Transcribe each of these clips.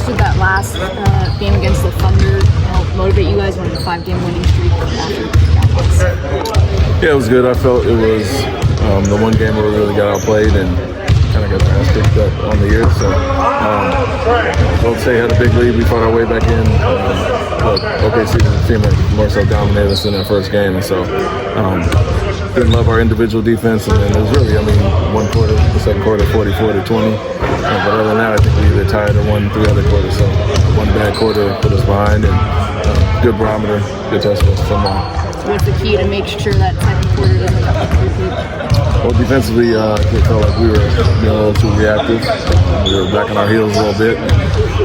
did that last game against the Thunder help motivate you guys on the 5-game winning streak after? Yeah, it was good. I felt it was the one game where we really got outplayed and kind of got our ass kicked up on the year. So Golden State had a big lead. We fought our way back in. But OKC was a team that more so dominated us in that first game. And so didn't love our individual defense. And then it was really, one quarter, the second quarter, 44-20. But other than that, I think we either tied or won 3 other quarters. So one bad quarter put us behind. And good barometer, good test for us from What's the key to make sure that second quarter doesn't repeat? Well, defensively, I felt like we were being a little too reactive. We were back on our heels a little bit.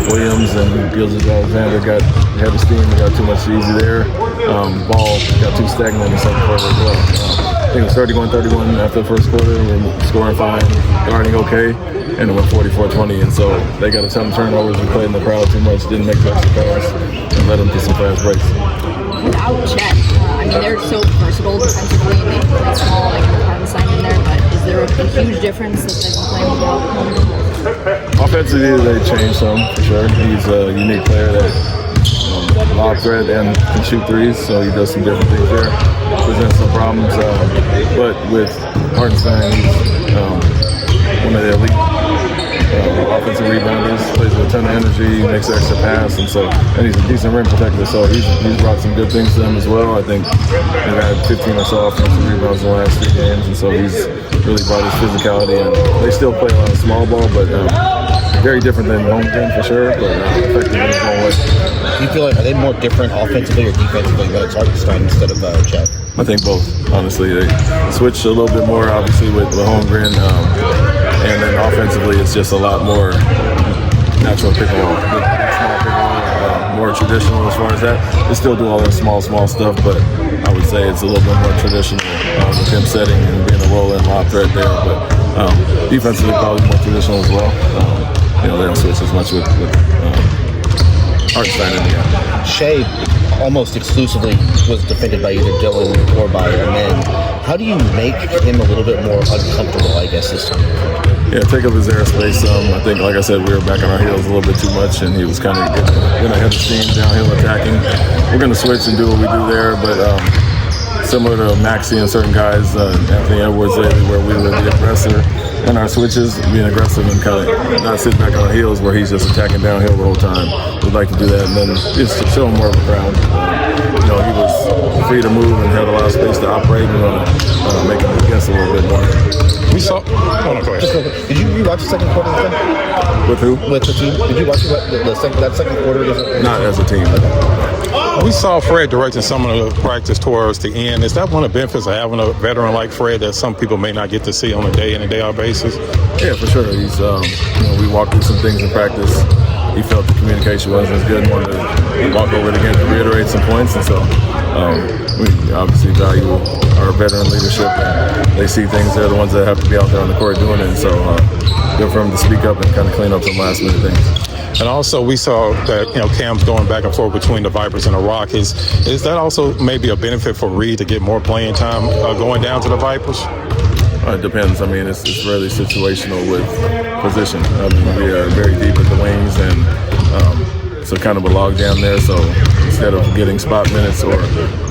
Williams and Gilgeous had the steam. We got too much easy there. Ball got too stagnant in the second quarter as well. I think it was 31-31 after the first quarter. We were scoring fine, guarding okay, and it went 44-20. And so they got a ton of turnovers. We played in the crowd too much, didn't make the extra pass, and let them get some fast breaks. Without Chet, they're so versatile defensively. They play small, like Hartenstein in there, but is there a huge difference that they've been playing without? Offensively, they changed some, for sure. He's a unique player that lob threat and can shoot threes, so he does some different things there. Presents some problems, but with Hartenstein, he's one of the elite offensive rebounders, plays with a ton of energy, makes an extra pass, and he's a decent rim protector, so he's brought some good things to them as well. I think they've had 15 or so offensive rebounds in the last 3 games, and so he's really brought his physicality, and they still play a lot of small ball, but very different than Holmgren for sure, but effective in his own way. Do you feel like, are they more different offensively or defensively when it's Hartenstein instead of Chet? I think both, honestly. They switch a little bit more, obviously, with Holmgren. And then offensively, it's just a lot more natural pick and roll. Small pick and roll, more traditional as far as that. They still do all that small stuff, but I would say it's a little bit more traditional with him setting and being a roll-in lob threat there. But defensively, probably more traditional as well. They don't switch as much with Hartenstein in the end. Shai almost exclusively was defended by either Dylan or by men. How do you make him a little bit more uncomfortable, I guess, this time? Yeah, take up his airspace. I think, like I said, we were back on our heels a little bit too much, and he was kind of getting ahead of steam, downhill attacking. We're going to switch and do what we do there, but similar to Maxey and certain guys, Anthony Edwards lately, where we were the aggressor in our switches, being aggressive and kind of not sitting back on our heels where he's just attacking downhill the whole time. We'd like to do that and then just show him more of a crowd. He was free to move and had a lot of space to operate. We want to make him guess a little bit more. We saw. Oh, no, go ahead. Did you watch the second quarter of the thing? With who? With the team. Did you watch that second quarter? Not as a team. We saw Fred directing some of the practice towards the end. Is that one of the benefits of having a veteran like Fred that some people may not get to see on a day-in and day-out basis? Yeah, for sure. He's, we walked through some things in practice. He felt the communication wasn't as good and wanted to walk over it again to reiterate some points. And so we obviously value our veteran leadership. And they see things. They're the ones that have to be out there on the court doing it. And so good for him to speak up and kind of clean up some last-minute things. And also, we saw that Cam's going back and forth between the Vipers and the Rockets. Is that also maybe a benefit for Reed to get more playing time going down to the Vipers? It depends. It's really situational with position. We are very deep at the wings, and it's a kind of a logjam there. So instead of getting spot minutes or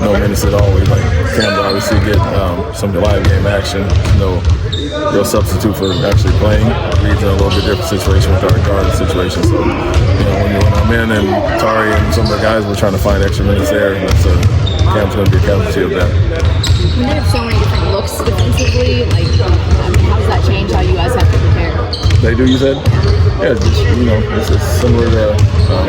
no minutes at all, we like Cam to obviously get some live game action. No real substitute for actually playing. Reed's in a little bit different situation with our guard situation. So when I'm in and Tari and some of the guys, we're trying to find extra minutes there. So Cam's going to be a casualty of that. When they have so many different looks defensively, how does that change how you guys have to prepare? They do, you said? Yeah, it's similar to a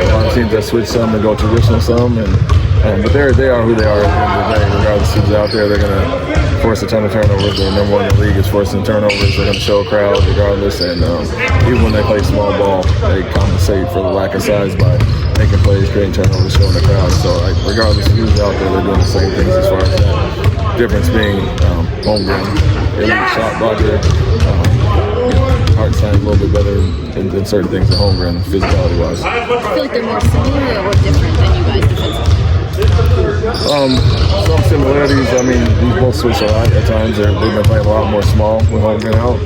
lot of teams that switch some and go traditional some, but they are who they are at the end of the day. Regardless of who's out there, they're going to force a ton of turnovers. They're number one in the league is forcing turnovers. They're going to show a crowd regardless, and even when they play small ball, they compensate for the lack of size by making plays, creating turnovers, showing the crowd. So regardless of who's out there, they're doing the same things as far as that. Difference being Holmgren, elite shot blocker. Hartenstein a little bit better in certain things than Holmgren, physicality-wise. I feel like they're more similar or different than you guys defensively. Some similarities. We both switch a lot at times. They've been playing a lot more small with Holmgren out,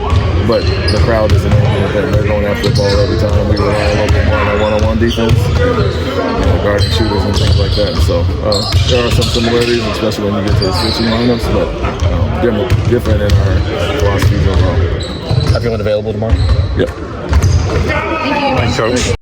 but the crowd isn't anything with them. They're going after the ball every time. We rely a little bit more on that one-on-one. on defense, and, guarding shooters and things like that. So there are some similarities, especially when you get to the switching lineups, but different in our philosophies overall. Everyone available tomorrow? Yeah. Thank you. Thanks, Coach.